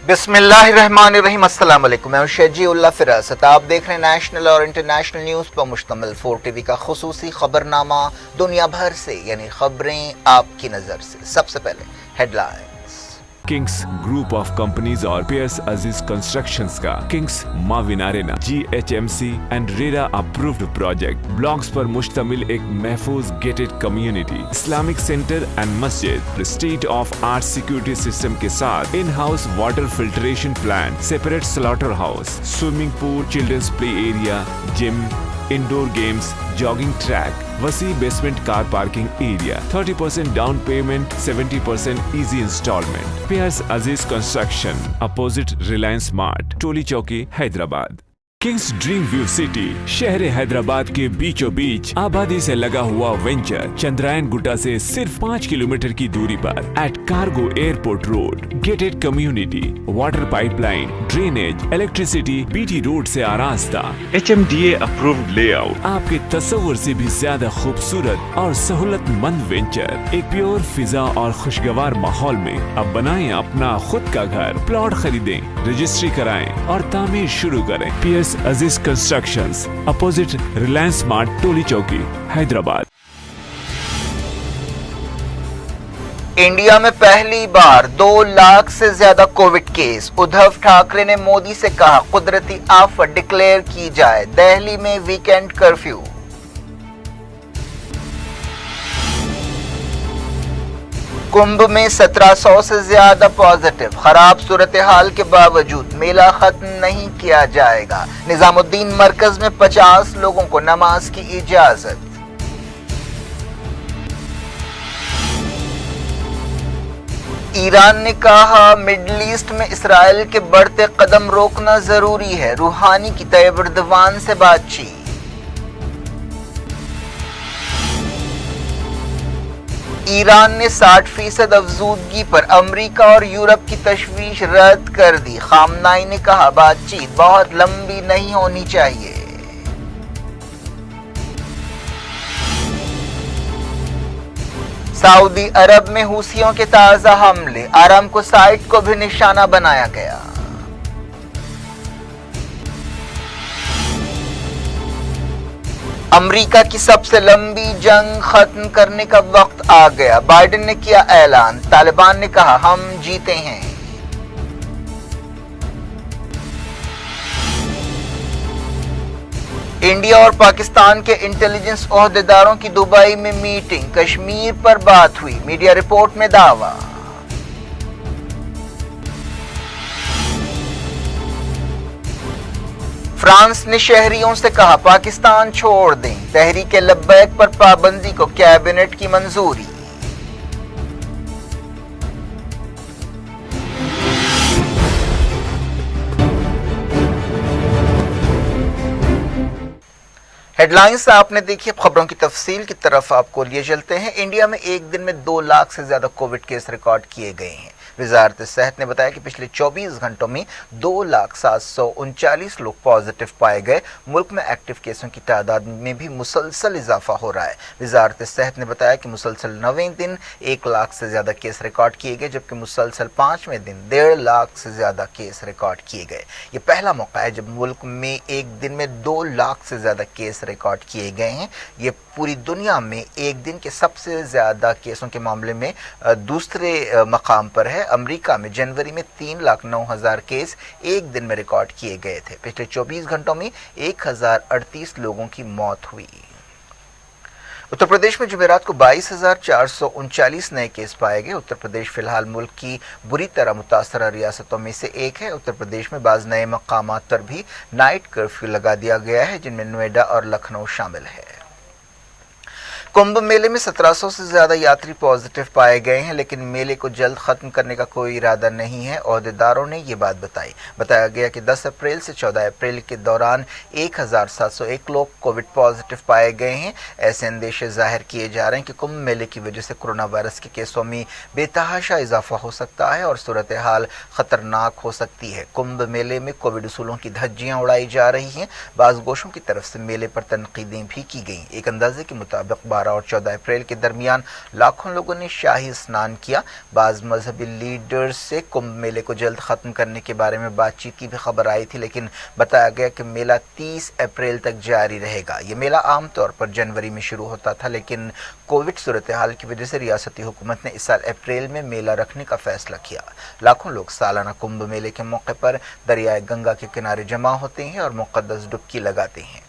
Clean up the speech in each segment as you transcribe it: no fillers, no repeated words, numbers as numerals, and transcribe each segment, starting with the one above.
बिस्मिल्लाहिर्रहमानिर्रहीम। अस्सलाम वालेकुम। मैं शजी उल्लाह फिरासत। आप देख रहे हैं नेशनल और इंटरनेशनल न्यूज़ पर मुश्तमिल 4TV का खुसूसी खबरनामा दुनिया भर से, यानी खबरें आपकी नज़र से। सबसे पहले headlines. Kings group of companies और पियर्स अजीज कंस्ट्रक्शंस का Kings Mavin Arena GHMC and RERA approved project blocks पर मुश्तमिल एक महफूज gated community, Islamic centre and मस्जिद, state of art security system के साथ in house water filtration plant, separate slaughter house, swimming pool, children's play area, gym, indoor games, jogging track, वसी basement car parking area, 30% down payment, 70% easy instalment. Piers अजीज construction, opposite Reliance mart, टोली चौकी, Hyderabad. Kings dream view city, शहर हैदराबाद के बीचों बीच आबादी से लगा हुआ venture, Chandrayaan Gutta से सिर्फ 5 किलोमीटर की दूरी पर at cargo airport road, gated community, water pipeline, drainage, electricity, BT road से आरास्ता, HMDA अप्रूव्ड लेआउट, आपके तस्वुर से भी ज्यादा खूबसूरत और सहूलतमंद वेंचर, एक प्योर फिजा और खुशगवार माहौल में। अब बनाएं अपना खुद का घर, प्लॉट खरीदें, रजिस्ट्री कराएं और तामीर शुरू करें। Piers Aziz constructions, opposite Reliance mart, टोली चौकी, हैदराबाद। इंडिया में पहली बार 2 लाख से ज्यादा कोविड केस। उद्धव ठाकरे ने मोदी से कहा कुदरती आफत डिक्लेयर की जाए। दिल्ली में वीकेंड कर्फ्यू। कुंभ में 1700 से ज्यादा पॉजिटिव। खराब सूरत हाल के बावजूद मेला खत्म नहीं किया जाएगा। निजामुद्दीन मरकज में 50 लोगों को नमाज की इजाजत। ईरान ने कहा मिडल ईस्ट में इसराइल के बढ़ते कदम रोकना जरूरी है। रूहानी की तैयब एर्दोगान से बातचीत। ईरान ने 60% अफजूदगी पर अमेरिका और यूरोप की तशवीश रद्द कर दी। खामनाई ने कहा बातचीत बहुत लंबी नहीं होनी चाहिए। सऊदी अरब में हूसियों के ताजा हमले, आरामको साइट को भी निशाना बनाया गया। अमेरिका की सबसे लंबी जंग खत्म करने का वक्त आ गया। बाइडेन ने किया ऐलान। तालिबान ने कहा हम जीते हैं। इंडिया और पाकिस्तान के इंटेलिजेंस ओहदेदारों की दुबई में मीटिंग, कश्मीर पर बात हुई। मीडिया रिपोर्ट में दावा। फ्रांस ने शहरियों से कहा पाकिस्तान छोड़ दें। तहरीक लब्बैक पर पाबंदी को कैबिनेट की मंजूरी। हेडलाइंस आपने देखी। खबरों की तफसील की तरफ आपको लिए चलते हैं। इंडिया में एक दिन में 2 लाख से ज्यादा कोविड केस रिकॉर्ड किए गए हैं। वजारत सेहत ने बताया कि पिछले 24 घंटों में 2,739 लोग पॉजिटिव पाए गए। मुल्क में एक्टिव केसों की तादाद में भी मुसलसल इजाफा हो रहा है। वजारत सेहत ने बताया कि मुसलसल 9वें दिन 1 लाख से ज्यादा केस रिकॉर्ड किए गए, जबकि मुसलसल 5वें दिन 1.5 लाख से ज्यादा केस रिकॉर्ड किए गए। ये पहला मौका है जब मुल्क में एक दिन में 2 लाख से ज्यादा केस रिकॉर्ड किए गए हैं। ये पूरी दुनिया में एक दिन के सबसे ज्यादा केसों के मामले में दूसरे मकाम पर है। अमेरिका में जनवरी में 3,09,000 केस एक दिन में रिकॉर्ड किए गए थे। पिछले 24 घंटों में 1,038 लोगों की मौत हुई। उत्तर प्रदेश में जुमेरात को 22,439 नए केस पाए गए। उत्तर प्रदेश फिलहाल मुल्क की बुरी तरह मुतासरा रियासतों में से एक है। उत्तर प्रदेश में बाज़ नए मकामात पर भी नाइट कर्फ्यू लगा दिया गया है, जिनमें नोएडा और लखनऊ शामिल है। कुंभ मेले में 1700 से ज्यादा यात्री पॉजिटिव पाए गए हैं, लेकिन मेले को जल्द खत्म करने का कोई इरादा नहीं है। ओहदेदारों ने ये बात बताई। बताया गया कि 10 अप्रैल से 14 अप्रैल के दौरान 1,701 लोग कोविड पॉजिटिव पाए गए हैं। ऐसे अंदेशे जाहिर किए जा रहे हैं कि कुंभ मेले की वजह से कोरोना वायरस के केसों में बेतहाशा इजाफा हो सकता है और सूरत हाल खतरनाक हो सकती है। कुंभ मेले में कोविड उसूलों की धज्जियां उड़ाई जा रही हैं। बाज़ गोशों की तरफ से मेले पर तनकीदें भी की गई। एक अंदाजे के मुताबिक 12 और 14 अप्रैल के दरमियान लाखों लोगों ने शाही स्नान किया। बाज़ मजहबी लीडर्स से कुंभ मेले को जल्द ख़त्म करने के बारे में बातचीत की भी खबर आई थी, लेकिन बताया गया कि मेला 30 अप्रैल तक जारी रहेगा। ये मेला आमतौर पर जनवरी में शुरू होता था, लेकिन कोविड सूरत हाल की वजह से रियासती हुकूमत ने इस साल अप्रैल में मेला रखने का फैसला किया। लाखों लोग सालाना कुंभ मेले के मौके पर दरियाए गंगा के किनारे जमा होते हैं और मुक़द्दस डुबकी लगाते हैं।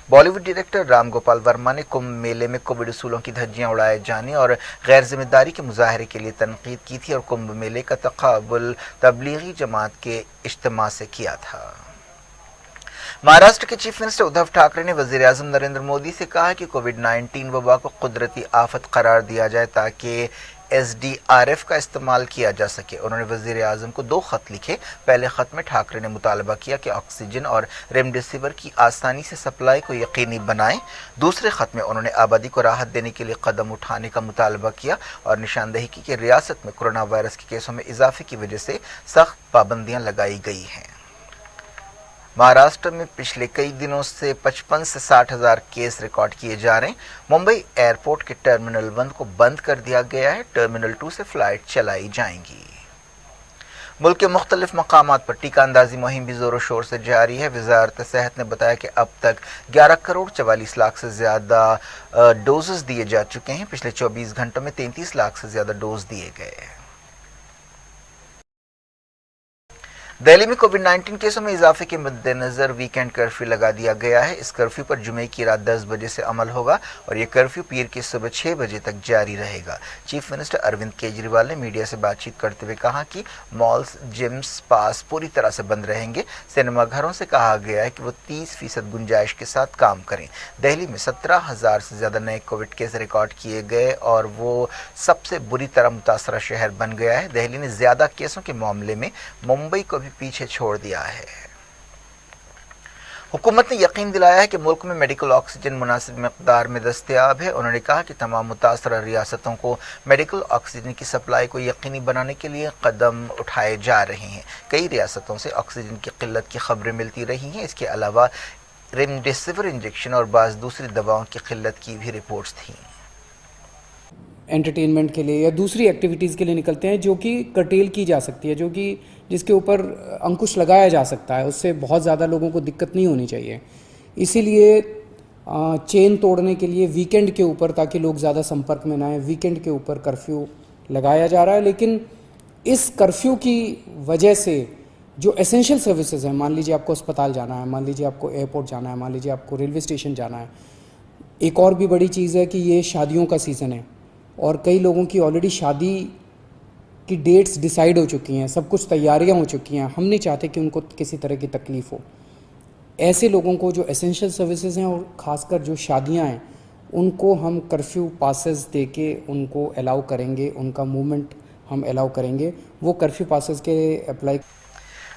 बॉलीवुड डायरेक्टर राम गोपाल वर्मा ने कुंभ मेले में कोविड उसूलों की धज्जियां उड़ाए जाने और गैर जिम्मेदारी के मुजाहरे के लिए तनकीद की थी और कुंभ मेले का तक़ाबुल तबलीगी जमात के इज्तिमा से किया था। महाराष्ट्र के चीफ मिनिस्टर उद्धव ठाकरे ने वज़ीर आज़म नरेंद्र मोदी से कहा कि कोविड-19 वबा को कुदरती आफत करार दिया जाए ताकि SDRF का इस्तेमाल किया जा सके। उन्होंने वज़ीर आज़म को 2 खत लिखे। पहले खत में ठाकरे ने मुतालबा किया कि ऑक्सीजन और रेमडेसिविर की आसानी से सप्लाई को यकीनी बनाएं। दूसरे खत में उन्होंने आबादी को राहत देने के लिए कदम उठाने का मुतालबा किया और निशानदेही की कि रियासत में कोरोना वायरस के केसों में इजाफे की वजह से सख्त पाबंदियां लगाई गई हैं। महाराष्ट्र में पिछले कई दिनों से 55 से 60 हज़ार केस रिकॉर्ड किए जा रहे हैं। मुंबई एयरपोर्ट के टर्मिनल 1 को बंद कर दिया गया है। टर्मिनल 2 से फ्लाइट चलाई जाएंगी। मुल्क के मुख्तलिफ मकामात पर टीका अंदाजी मुहिम भी जोरों शोर से जारी है। वज़ारत सेहत ने बताया कि अब तक 11 करोड़ 44 लाख से ज़्यादा डोजेस दिए जा चुके हैं। पिछले 24 घंटों में 33 लाख से ज़्यादा डोज दिए गए हैं। दिल्ली में कोविड-19 केसों में इजाफे के मद्देनजर वीकेंड कर्फ्यू लगा दिया गया है। इस कर्फ्यू पर जुमे की रात 10 बजे से अमल होगा और ये कर्फ्यू पीर की सुबह 6 बजे तक जारी रहेगा। चीफ मिनिस्टर अरविंद केजरीवाल ने मीडिया से बातचीत करते हुए कहा कि मॉल्स, जिम्स, स्पास पूरी तरह से बंद रहेंगे। सिनेमा घरों से कहा गया है कि वो 30% गुंजाइश के साथ काम करें। दिल्ली में 17,000 से ज़्यादा नए कोविड केस रिकॉर्ड किए गए और वो सबसे बुरी तरह मुतासरा शहर बन गया है। दिल्ली ने ज़्यादा केसों के मामले में मुंबई को पीछे छोड़ दिया है। हुकूमत ने यकीन दिलाया है कि मुल्क में मेडिकल ऑक्सीजन मुनासिब मकदार में दस्तयाब है। उन्होंने कहा कि तमाम मुतासरा रियासतों को मेडिकल ऑक्सीजन की सप्लाई को यकीनी बनाने के लिए कदम उठाए जा रहे हैं। कई रियासतों से ऑक्सीजन की किल्लत की खबरें मिलती रही हैं। इसके अलावा रेमडेसिविर इंजेक्शन और बाज़ दूसरी दवाओं की किल्लत की भी रिपोर्ट्स थीं। एंटरटेनमेंट के लिए या दूसरी एक्टिविटीज़ के लिए निकलते हैं जो कि कर्टेल की जा सकती है, जो कि जिसके ऊपर अंकुश लगाया जा सकता है, उससे बहुत ज़्यादा लोगों को दिक्कत नहीं होनी चाहिए। इसीलिए चेन तोड़ने के लिए वीकेंड के ऊपर, ताकि लोग ज़्यादा संपर्क में ना आए, वीकेंड के ऊपर कर्फ्यू लगाया जा रहा है। लेकिन इस कर्फ्यू की वजह से जो एसेंशियल सर्विसेज हैं, मान लीजिए आपको अस्पताल जाना है, मान लीजिए आपको एयरपोर्ट जाना है, मान लीजिए आपको रेलवे स्टेशन जाना है। एक और भी बड़ी चीज़ है कि ये शादियों का सीज़न है और कई लोगों की ऑलरेडी शादी की डेट्स डिसाइड हो चुकी हैं, सब कुछ तैयारियां हो चुकी हैं। हम नहीं चाहते कि उनको किसी तरह की तकलीफ़ हो। ऐसे लोगों को जो एसेंशियल सर्विसेज हैं और ख़ासकर जो शादियां हैं, उनको हम कर्फ्यू पासेस दे के उनको अलाउ करेंगे, उनका मूवमेंट हम अलाउ करेंगे। वो कर्फ्यू पासेस के अप्लाई।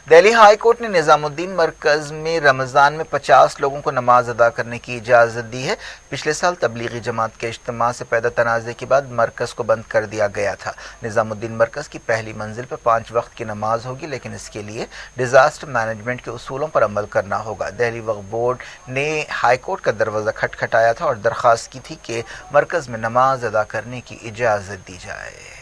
दिल्ली हाई कोर्ट ने निज़ामुद्दीन मरकज़ में रमज़ान में 50 लोगों को नमाज अदा करने की इजाज़त दी है। पिछले साल तबलीगी जमात के इज्तिमा से पैदा तनाज़े के बाद मरकज़ को बंद कर दिया गया था। निज़ामुद्दीन मरकज़ की पहली मंजिल पर 5 वक्त की नमाज होगी, लेकिन इसके लिए डिज़ास्टर मैनेजमेंट के उसूलों पर अमल करना होगा। दिल्ली वक्फ बोर्ड ने हाई कोर्ट का दरवाज़ा खटखटाया था और दरख्वास्त की थी कि मरकज़ में नमाज अदा करने की इजाज़त दी जाए।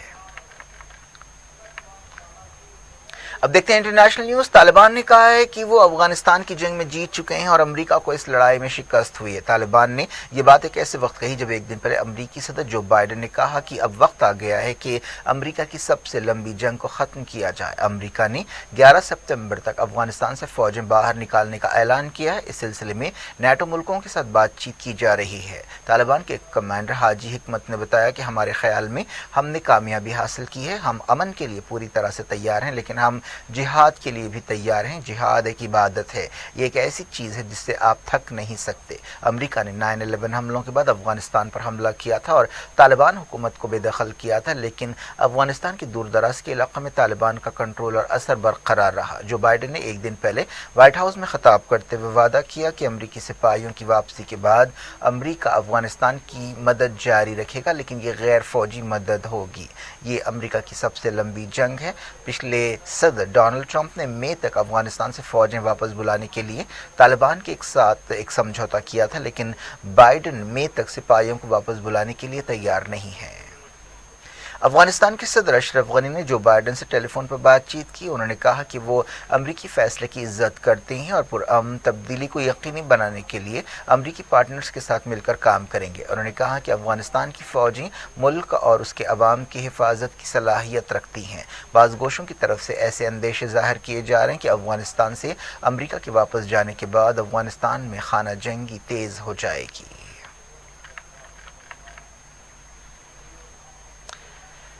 अब देखते हैं इंटरनेशनल न्यूज़। तालिबान ने कहा है कि वो अफगानिस्तान की जंग में जीत चुके हैं और अमेरिका को इस लड़ाई में शिकस्त हुई है। तालिबान ने ये बात एक ऐसे वक्त कही जब एक दिन पहले अमेरिकी सदर जो बाइडेन ने कहा कि अब वक्त आ गया है कि अमेरिका की सबसे लंबी जंग को ख़त्म किया जाए। अमेरिका ने 11 सितंबर तक अफगानिस्तान से फ़ौजें बाहर निकालने का ऐलान किया है। इस सिलसिले में नाटो मुल्कों के साथ बातचीत की जा रही है। तालिबान के कमांडर हाजी हिकमत ने बताया कि हमारे ख्याल में हमने कामयाबी हासिल की है। हम अमन के लिए पूरी तरह से तैयार हैं, लेकिन हम जिहाद के लिए भी तैयार हैं। जिहाद एक इबादत है, ये एक ऐसी चीज़ है जिससे आप थक नहीं सकते। अमेरिका ने 9/11 हमलों के बाद अफगानिस्तान पर हमला किया था और तालिबान हुकूमत को बेदखल किया था, लेकिन अफगानिस्तान के दूर दराज के इलाक़े में तालिबान का कंट्रोल और असर बरकरार रहा। जो बाइडेन ने एक दिन पहले व्हाइट हाउस में खिताब करते हुए वादा किया कि अमरीकी सिपाहियों की वापसी के बाद अमरीका अफगानिस्तान की मदद जारी रखेगा, लेकिन ये गैर फौजी मदद होगी। ये अमरीका की सबसे लंबी जंग है। पिछले सदर صدر ڈونلڈ ٹرمپ نے مئی تک افغانستان سے فوجیں واپس بلانے کے لیے طالبان کے ساتھ ایک سمجھوتا کیا تھا، لیکن بائیڈن مئی تک سپاہیوں کو واپس بلانے کے لیے تیار نہیں ہے۔ افغانستان کے صدر اشرف غنی نے جو بائیڈن سے ٹیلی فون پر بات چیت کی، انہوں نے کہا کہ وہ امریکی فیصلے کی عزت کرتے ہیں اور پرامن تبدیلی کو یقینی بنانے کے لیے امریکی پارٹنرز کے ساتھ مل کر کام کریں گے۔ انہوں نے کہا کہ افغانستان کی فوجیں ملک اور اس کے عوام کی حفاظت کی صلاحیت رکھتی ہیں۔ بعض گوشوں کی طرف سے ایسے اندیشے ظاہر کیے جا رہے ہیں کہ افغانستان سے امریکہ کے واپس جانے کے بعد افغانستان میں خانہ جنگی تیز ہو جائے گی۔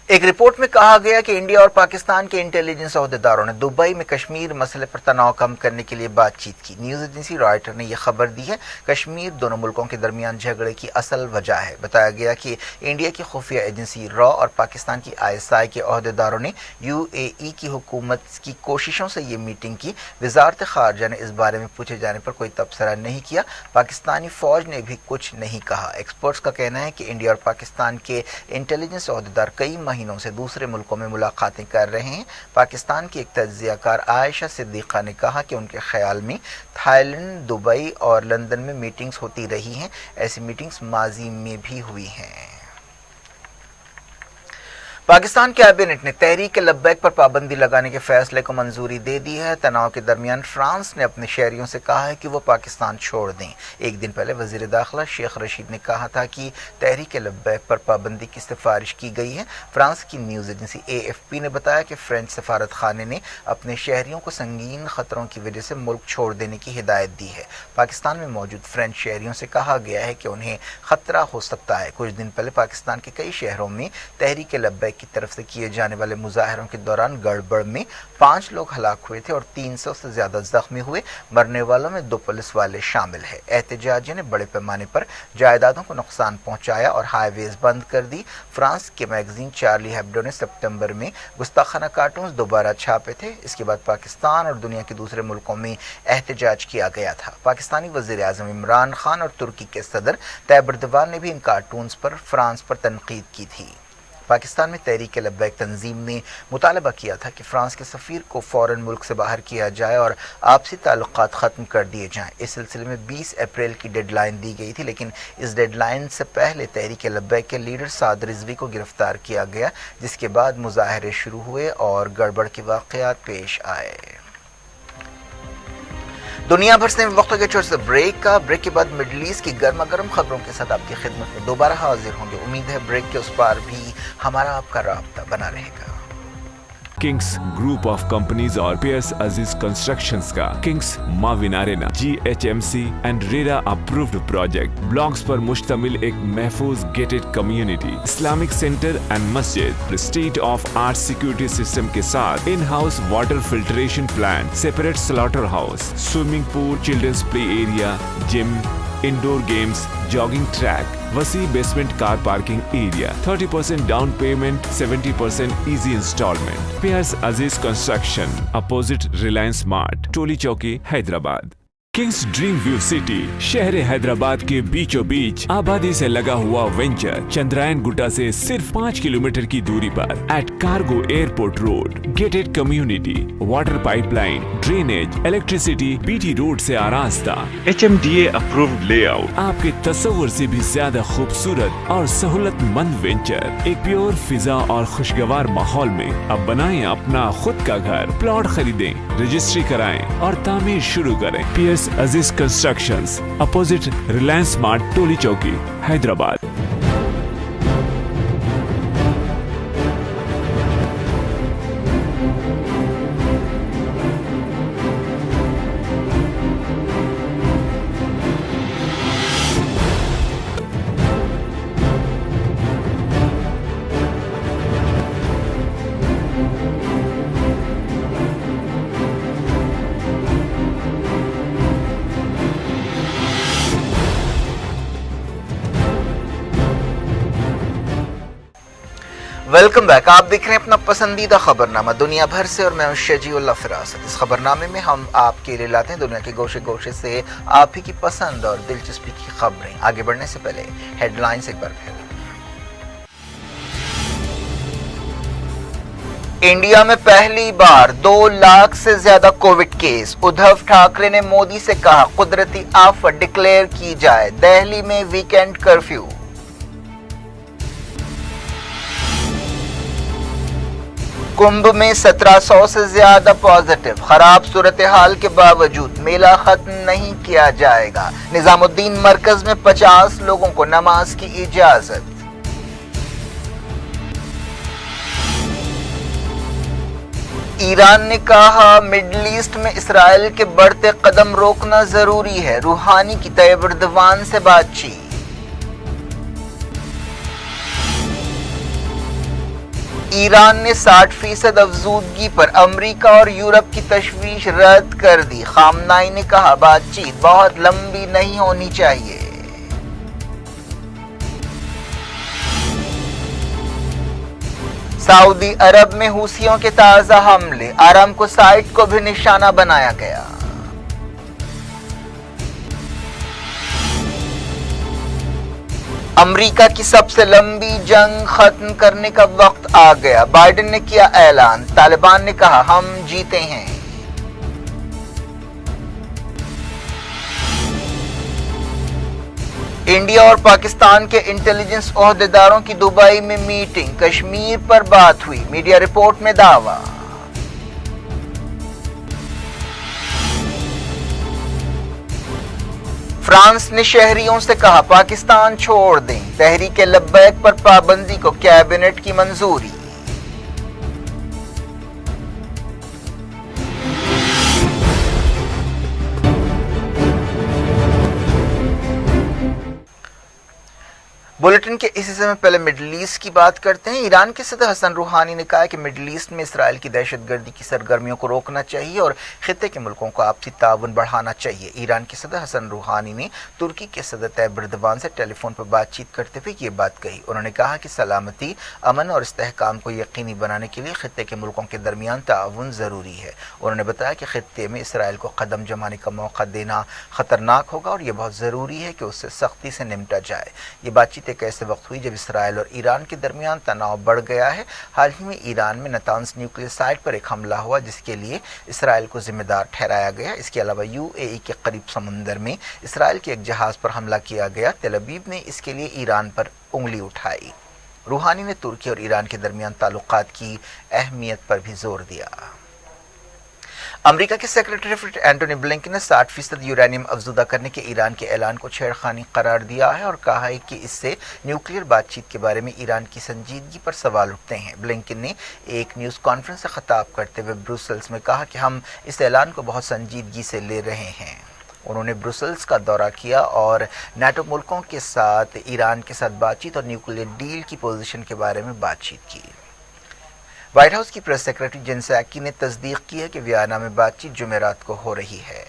ایک رپورٹ میں کہا گیا کہ انڈیا اور پاکستان کے انٹیلیجنس عہدیداروں نے دبئی میں کشمیر مسئلے پر تناؤ کم کرنے کے لیے بات چیت کی۔ نیوز ایجنسی رائٹر نے یہ خبر دی ہے۔ کشمیر دونوں ملکوں کے درمیان جھگڑے کی اصل وجہ ہے۔ بتایا گیا کہ انڈیا کی خفیہ ایجنسی را اور پاکستان کی ISI کے عہدیداروں نے UAE کی حکومت کی کوششوں سے یہ میٹنگ کی۔ وزارت خارجہ نے اس بارے میں پوچھے جانے پر کوئی تبصرہ نہیں کیا۔ پاکستانی فوج نے بھی کچھ نہیں کہا۔ ایکسپرٹس کا کہنا ہے کہ انڈیا اور پاکستان کے انٹیلیجنس عہدیدار کئی مہینوں سے دوسرے ملکوں میں ملاقاتیں کر رہے ہیں۔ پاکستان کی ایک تجزیہ کار عائشہ صدیقہ نے کہا کہ ان کے خیال میں تھائی لینڈ، دبئی اور لندن میں میٹنگز ہوتی رہی ہیں۔ ایسی میٹنگز ماضی میں بھی ہوئی ہیں۔ پاکستان کیبنٹ نے تحریک لبیک پر پابندی لگانے کے فیصلے کو منظوری دے دی ہے۔ تناؤ کے درمیان فرانس نے اپنے شہریوں سے کہا ہے کہ وہ پاکستان چھوڑ دیں۔ ایک دن پہلے وزیر داخلہ شیخ رشید نے کہا تھا کہ تحریک لبیک پر پابندی کی سفارش کی گئی ہے۔ فرانس کی نیوز ایجنسی AFP نے بتایا کہ فرینچ سفارت خانے نے اپنے شہریوں کو سنگین خطروں کی وجہ سے ملک چھوڑ دینے کی ہدایت دی ہے۔ پاکستان میں موجود فرینچ شہریوں سے کہا گیا ہے کہ انہیں خطرہ ہو سکتا ہے۔ کچھ دن پہلے پاکستان کے کئی شہروں میں تحریک لبیک کی طرف سے کیے جانے والے مظاہروں کے دوران گڑبڑ میں 5 لوگ ہلاک ہوئے تھے اور 300 سے زیادہ زخمی ہوئے۔ مرنے والوں میں 2 پولیس والے شامل ہیں۔ احتجاجیوں نے بڑے پیمانے پر جائیدادوں کو نقصان پہنچایا اور ہائی ویز بند کر دی۔ فرانس کے میگزین چارلی ہیبڈو نے سپتمبر میں گستاخانہ کارٹونز دوبارہ چھاپے تھے۔ اس کے بعد پاکستان اور دنیا کے دوسرے ملکوں میں احتجاج کیا گیا تھا۔ پاکستانی وزیر اعظم عمران خان اور ترکی کے صدر طیب اردوان نے بھی ان کارٹونز پر فرانس پر تنقید کی تھی۔ پاکستان میں تحریک لبیک تنظیم نے مطالبہ کیا تھا کہ فرانس کے سفیر کو فوراً ملک سے باہر کیا جائے اور آپسی تعلقات ختم کر دیے جائیں۔ اس سلسلے میں 20 اپریل کی ڈیڈ لائن دی گئی تھی، لیکن اس ڈیڈ لائن سے پہلے تحریک لبیک کے لیڈر سعد رضوی کو گرفتار کیا گیا، جس کے بعد مظاہرے شروع ہوئے اور گڑبڑ کے واقعات پیش آئے۔ دنیا بھر سے وقت کے چھوٹے سے بریک کے بعد مڈل ایسٹ کی گرما گرم خبروں کے ساتھ آپ کی خدمت میں دوبارہ حاضر ہوں گے۔ امید ہے بریک کے اس پار بھی ہمارا آپ کا رابطہ بنا رہے گا۔ کنگس گروپ آف کمپنیز اور PS عزیز کنسٹرکشنز کا Kings Mavin Arena GHMC and RERA approved project blocks پر مشتمل ایک محفوظ gated community, Islamic centre and مسجد، state of art security system کے ساتھ in house water filtration plant, separate slaughter house, swimming pool, children's play area, gym, indoor games, jogging track, وسیع basement car parking area, 30% down payment, 70% easy instalment. PS عزیز construction, opposite Reliance mart, Toli Chowki, Hyderabad. Kings dream view city شہر حیدرآباد کے بیچوں بیچ آبادی سے لگا ہوا venture Chandrayan گٹا سے صرف 5 kilometre کی دوری پر at cargo airport road, gated community, water pipe line, drainage, electricity, BT road سے آراستہ، HMDA اپرووڈ لے آؤٹ، آپ کے تصور سے بھی زیادہ خوبصورت اور سہولت مند وینچر، ایک پیور فضا اور خوشگوار ماحول میں اب بنائیں اپنا خود کا گھر، پلاٹ خریدیں، رجسٹری کرائیں اور تعمیر شروع کریں۔ PS Aziz constructions, opposite Reliance mart, Toli Chowki, Hyderabad. Welcome back, آپ دیکھ رہے ہیں اپنا پسندیدہ خبرنامہ دنیا بھر سے اور میں ہوں شجیع اللہ فراست۔ اس خبرنامے میں ہم آپ کے لیے لاتے ہیں دنیا کے گوشے گوشے سے آپ ہی کی پسند اور دلچسپی کی خبریں۔ آگے بڑھنے سے پہلے ہیڈ لائنز ایک بار پھر۔ इंडिया में पहली बार 2 लाख से ज्यादा कोविड केस। उद्धव ठाकरे ने मोदी से कहा कुदरती आफत डिक्लेयर की जाए। दिल्ली में वीकेंड कर्फ्यू। कुंभ में 1700 से ज्यादा पॉजिटिव। खराब सूरत हाल के बावजूद मेला खत्म नहीं किया जाएगा। निजामुद्दीन मरकज में 50 लोगों को नमाज की इजाजत। ईरान ने कहा मिडल ईस्ट में इसराइल के बढ़ते कदम रोकना जरूरी है। रूहानी की तैयब एर्दोगान से बातचीत। ईरान ने 60% अफजूदगी पर अमेरिका और यूरोप की तशवीश रद्द कर दी। खामनाई ने कहा बातचीत बहुत लंबी नहीं होनी चाहिए। सऊदी अरब में हूसियों के ताजा हमले। आरामको साइट को भी निशाना बनाया गया। अमेरिका की सबसे लंबी जंग खत्म करने का वक्त आ गया। बाइडेन ने किया ऐलान। तालिबान ने कहा हम जीते हैं। इंडिया और पाकिस्तान के इंटेलिजेंस ओहदेदारों की दुबई में मीटिंग। कश्मीर पर बात हुई। मीडिया रिपोर्ट में दावा। फ्रांस ने शहरियों से कहा पाकिस्तान छोड़ दें। तहरीक लब्बैक पर पाबंदी को कैबिनेट की मंजूरी। बुलेटिन के इस हिस्से में पहले मिडिल ईस्ट की बात करते हैं। ईरान के सदर हसन रूहानी ने कहा है कि मिडिल ईस्ट में इसराइल की दहशतगर्दी की सरगर्मियों को रोकना चाहिए और खित्ते के मुल्कों को आपसी ताउन बढ़ाना चाहिए। ईरान के सदर हसन रूहानी ने तुर्की के सदर तैयब एर्दोगान से टेलीफोन पर बातचीत करते हुए ये बात कही। उन्होंने कहा कि सलामती, अमन और इस्तेहकाम को यकीनी बनाने के लिए खित्ते के मुल्कों के दरमियान ताउन ज़रूरी है। उन्होंने बताया कि खित्ते में इसराइल को कदम जमाने का मौका देना खतरनाक होगा और ये बहुत ज़रूरी है कि उससे सख्ती से निपटा जाए। ये बातचीत एक ऐसे वक्त हुई जब इसराइल और ईरान के दरमियान तनाव बढ़ गया है। हाल ही में ईरान में नातांज न्यूक्लियर साइट पर एक हमला हुआ जिसके लिए इसराइल को जिम्मेदार ठहराया गया। इसके अलावा यूएई के करीब समुंदर में इसराइल के एक जहाज पर हमला किया गया। तेल अवीव ने इसके लिए ईरान पर उंगली उठाई। रूहानी ने तुर्की और ईरान के दरमियान ताल्लुकात की अहमियत पर भी जोर दिया। अमेरिका के secretary of state Antony Blinken ने 60% यूरेनियम अफजुदा करने के ईरान के ऐलान को छेड़खानी करार दिया है और कहा है कि इससे न्यूक्लियर बातचीत के बारे में ईरान की संजीदगी पर सवाल उठते हैं। ब्लिंकन ने एक न्यूज़ कॉन्फ्रेंस से खिताब करते हुए ब्रुसेल्स में कहा कि हम इस ऐलान को बहुत संजीदगी से ले रहे हैं। उन्होंने ब्रुसेल्स का दौरा किया और नाटो मुल्कों के साथ ईरान के साथ बातचीत और न्यूक्लियर डील की पोजीशन के बारे में बातचीत की। व्हाइट हाउस की प्रेस सेक्रेटरी जेन साकी ने तस्दीक की है कि वियना में बातचीत जुमेरात को हो रही है।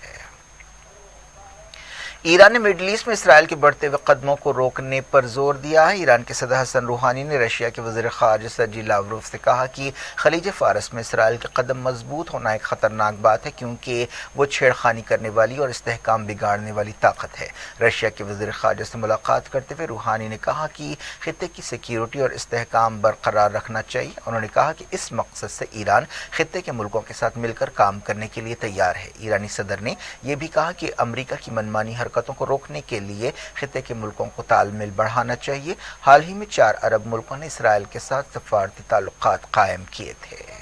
ईरान ने मिडल ईस्ट में इसराइल के बढ़ते हुए कदमों को रोकने पर जोर दिया है। ईरान के सदर हसन रूहानी ने रशिया के वज़ीर ख़ारिजा सर्जी लावरोव से कहा कि खलीज फ़ारस में इसराइल के कदम मजबूत होना एक ख़तरनाक बात है क्योंकि वो छेड़खानी करने वाली और इस्तेहकाम बिगाड़ने वाली ताकत है। रशिया के वज़ीर ख़ारिजा से मुलाकात करते हुए रूहानी ने कहा कि खित्ते की सिक्योरिटी और इस्तेहकाम बरकरार रखना चाहिए। उन्होंने कहा कि इस मकसद से ईरान खित्ते के मुल्कों के साथ मिलकर काम करने के लिए तैयार है। ईरानी सदर ने यह भी कहा कि अमरीका की मनमानी हरकतों को रोकने के लिए खित्ते के मुल्कों को तालमेल बढ़ाना चाहिए। हाल ही में 4 अरब मुल्कों ने इसराइल के साथ सफारती ताल्लुकात कायम किए थे।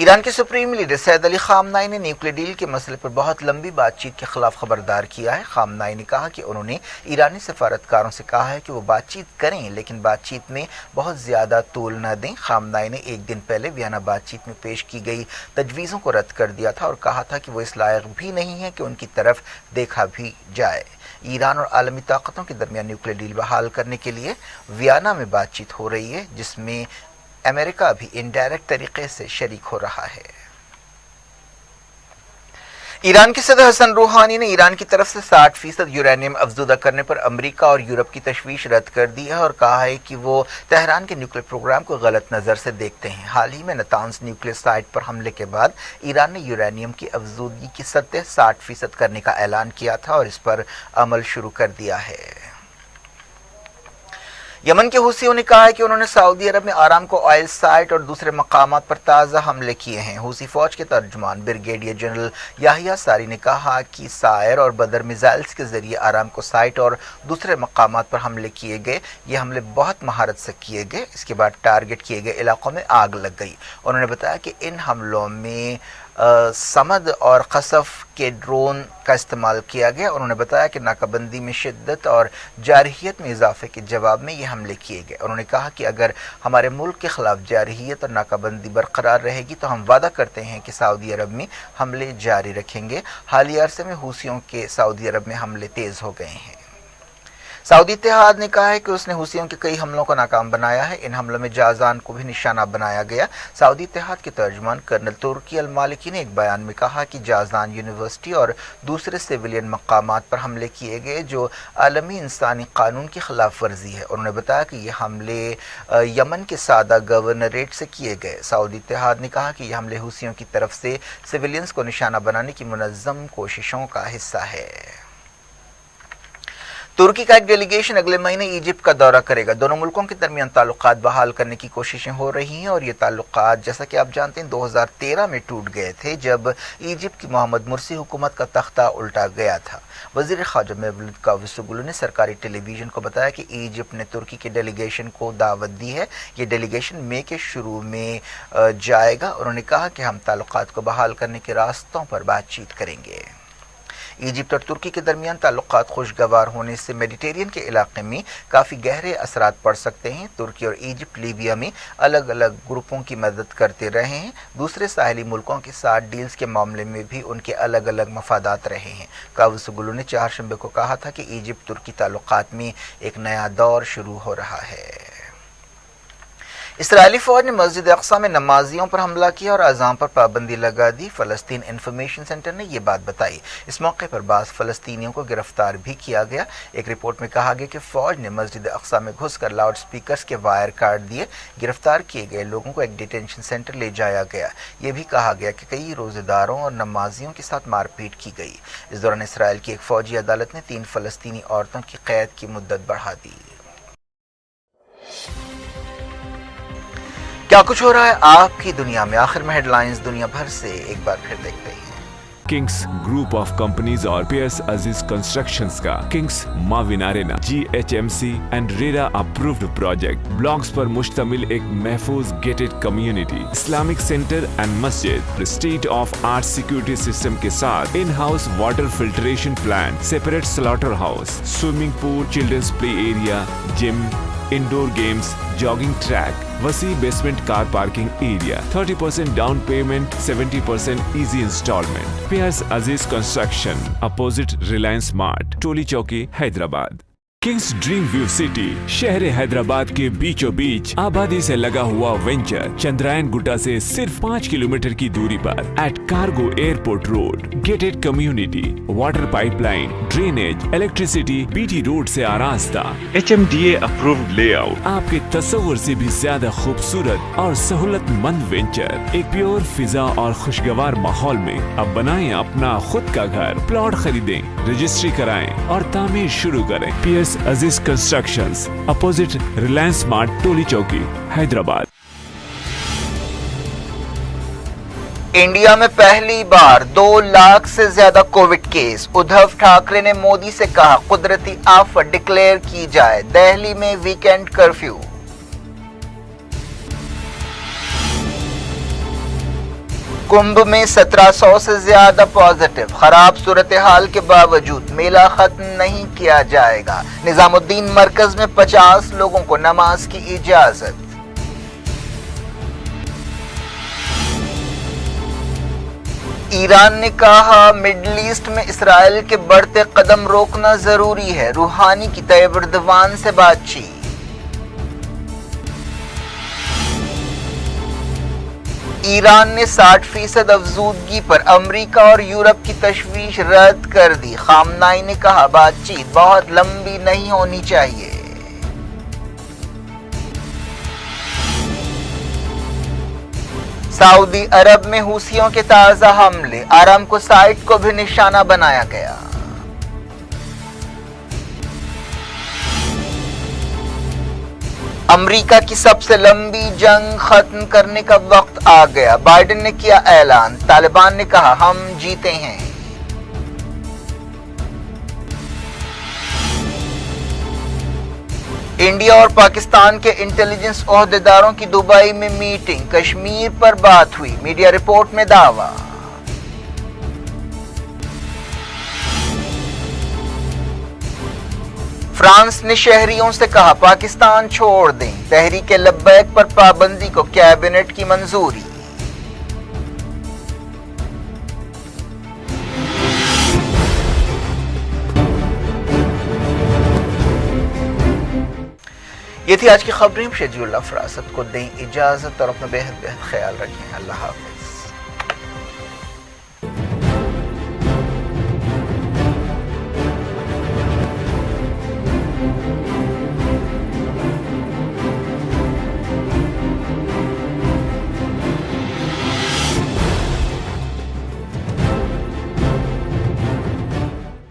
ईरान के सुप्रीम लीडर सैयद अली खामनाई ने न्यूक्लियर डील के मसले पर बहुत लंबी बातचीत के खिलाफ खबरदार किया है। खामनाई ने कहा कि उन्होंने ईरानी सफारतकारों से कहा है कि वो बातचीत करें लेकिन बातचीत में बहुत ज़्यादा तूल न दें। खामनाई ने एक दिन पहले वियना बातचीत में पेश की गई तजवीज़ों को रद्द कर दिया था और कहा था कि वो इस लायक भी नहीं है कि उनकी तरफ देखा भी जाए। ईरान और आलमी ताकतों के दरमियान न्यूक्लियर डील बहाल करने के लिए वियना में बातचीत हो रही है जिसमें अमेरिका भी इनडायरेक्ट तरीके से शरीक हो रहा है। ईरान के सदर हसन रूहानी ने ईरान की तरफ से 60% यूरेनियम अफजुदा करने पर अमेरिका और यूरोप की तशवीश रद्द कर दी है और कहा है कि वो तेहरान के न्यूक्लियर प्रोग्राम को गलत नज़र से देखते हैं। हाल ही में नातांज न्यूक्लियर साइट पर हमले के बाद ईरान ने यूरेनियम की अफजुदगी की सतह 60% करने का ऐलान किया था और इस पर अमल शुरू कर दिया है। यमन के हुसियों ने कहा है कि उन्होंने सऊदी अरब में आरामको ऑयल साइट और दूसरे मकामात पर ताज़ा हमले किए हैं। हुसी फौज के तर्जुमान ब्रिगेडियर जनरल याहिया सारी ने कहा कि सायर और बदर मिसाइल्स के जरिए आरामको साइट और दूसरे मकामात पर हमले किए गए। ये हमले बहुत महारत से किए गए। इसके बाद टारगेट किए गए इलाकों में आग लग गई। उन्होंने बताया कि इन हमलों में समद और खसफ के ड्रोन का इस्तेमाल किया गया। उन्होंने बताया कि नाकाबंदी में शिद्दत और जारहियत में इजाफे के जवाब में ये हमले किए गए। उन्होंने कहा कि अगर हमारे मुल्क के खिलाफ जारहियत और नाकाबंदी बरकरार रहेगी तो हम वादा करते हैं कि सऊदी अरब में हमले जारी रखेंगे। हालिया अरसे में हुसियों के सऊदी अरब में हमले तेज़ हो गए हैं। सऊदी इत्तेहाद ने कहा है कि उसने हुसियों के कई हमलों को नाकाम बनाया है। इन हमलों में जाजान को भी निशाना बनाया गया। सऊदी इत्तेहाद के तर्जुमान कर्नल तुर्की अल मालिकी ने एक बयान में कहा कि जाजान यूनिवर्सिटी और दूसरे सिविलियन मकामात पर हमले किए गए जो आलमी इंसानी कानून की खिलाफ वर्जी है। उन्होंने बताया कि ये हमले यमन के सादा गवर्नरेट से किए गए। सऊदी इत्तेहाद ने कहा कि ये हमले हुसियों की तरफ से सिविलियंस को निशाना बनाने की मुनज़्ज़म कोशिशों का हिस्सा है। तुर्की का एक डेलीगेशन अगले महीने इजिप्ट का दौरा करेगा। दोनों मुल्कों के दरमियान ताल्लुकात बहाल करने की कोशिशें हो रही हैं और ये ताल्लुकात जैसा कि आप जानते हैं 2013 में टूट गए थे जब इजिप्ट की मोहम्मद मुर्सी हुकूमत का तख्ता उल्टा गया था। वज़ीर ख़ारजा मेवलूद कावुसोगलू ने सरकारी टेलीविज़न को बताया कि इजिप्ट ने तुर्की के डेलीगेशन को दावत दी है। ये डेलीगेशन मई के शुरू में जाएगा। उन्होंने कहा कि हम ताल्लुकात को बहाल करने के रास्तों पर बातचीत करेंगे। इजिप्ट और तुर्की के दरमियान ताल्लुकात खुशगवार होने से मेडिटेरियन के इलाके में काफ़ी गहरे असरात पड़ सकते हैं। तुर्की और इजिप्ट लीबिया में अलग अलग ग्रुपों की मदद करते रहे हैं। दूसरे साहली मुल्कों के साथ डील्स के मामले में भी उनके अलग अलग मफादात रहे हैं। कावुसोगलू ने चारशंबे को कहा था कि इजिप्ट तुर्की ताल्लुकात में एक नया दौर शुरू हो रहा है। इसराइली फ़ौज ने मस्जिद अक्सा में नमाजियों पर हमला किया और अज़ान पर पाबंदी लगा दी। फ़लस्तीन इंफॉर्मेशन सेंटर ने यह बात बताई। इस मौके पर बाज़ फ़लस्तीनियों को गिरफ्तार भी किया गया। एक रिपोर्ट में कहा गया कि फ़ौज ने मस्जिद अक्सा में घुसकर लाउड स्पीकर्स के वायर काट दिए। गिरफ्तार किए गए लोगों को एक डिटेंशन सेंटर ले जाया गया। ये भी कहा गया कि कई रोज़ेदारों और नमाजियों के साथ मारपीट की गई। इस दौरान इसराइल की एक फ़ौजी अदालत ने 3 फ़लस्तीनी औरतों की कैद की मुद्दत बढ़ा दी। क्या कुछ हो रहा है आपकी दुनिया में, आखिर में हेडलाइंस दुनिया भर से एक बार फिर देखते हैं। किंग्स ग्रुप ऑफ कंपनीज और PS अजीज कंस्ट्रक्शंस का Kings Mavin Arena GHMC and RERA approved project blocks पर मुश्तमिल एक महफूज gated community, Islamic centre and मस्जिद, state of art security system के साथ in house water filtration plant, separate slaughter house, swimming pool, children's play area, gym, indoor games, jogging track, वसी basement car parking area, 30% down payment, 70% easy instalment. PS अजीज construction, opposite Reliance mart, टोली चौकी, Hyderabad. Kings dream view city शहर हैदराबाद के बीचों बीच आबादी से लगा हुआ venture Chandrayaan Gutta से सिर्फ 5 किलोमीटर की दूरी पर at cargo airport road, gated community, water pipeline, drainage, electricity, BT road से आरास्ता, HMDA अप्रूव्ड लेआउट, आपके तस्वुर से भी ज्यादा खूबसूरत और सहूलतमंद वेंचर एक प्योर फिजा और खुशगवार माहौल में। अब बनाएं अपना खुद का घर, प्लॉट खरीदें, रजिस्ट्री कराएं और तामीर शुरू करें। PS Aziz constructions, opposite Reliance mart, टोली चौकी, हैदराबाद। इंडिया में पहली बार 2 लाख से ज्यादा कोविड केस। उद्धव ठाकरे ने मोदी से कहा कुदरती आफत डिक्लेयर की जाए। दिल्ली में वीकेंड कर्फ्यू। कुंभ में 1700 से ज्यादा पॉजिटिव। खराब सूरत हाल के बावजूद मेला खत्म नहीं किया जाएगा। निजामुद्दीन मरकज में 50 लोगों को नमाज की इजाजत। ईरान ने कहा मिडल ईस्ट में इसराइल के बढ़ते कदम रोकना जरूरी है। रूहानी की तैयब एर्दोगान से बातचीत। ईरान ने 60% अफजूदगी पर अमेरिका और यूरोप की तशवीश रद्द कर दी। खामनाई ने कहा बातचीत बहुत लंबी नहीं होनी चाहिए। सऊदी अरब में हुसियों के ताजा हमले, आरामको साइट को भी निशाना बनाया गया। امریکہ کی سب سے لمبی جنگ ختم کرنے کا وقت آ گیا، بائیڈن نے کیا اعلان، طالبان نے کہا ہم جیتے ہیں۔ انڈیا اور پاکستان کے انٹیلیجنس عہدیداروں کی دبئی میں میٹنگ، کشمیر پر بات ہوئی، میڈیا رپورٹ میں دعویٰ۔ فرانس نے شہریوں سے کہا پاکستان چھوڑ دیں، تحریک لبیک پر پابندی کو کیبنٹ کی منظوری۔ یہ تھی آج کی خبریں، شجی اللہ فراست کو دیں اجازت اور اپنا بہت خیال رکھیں۔ اللہ حافظ۔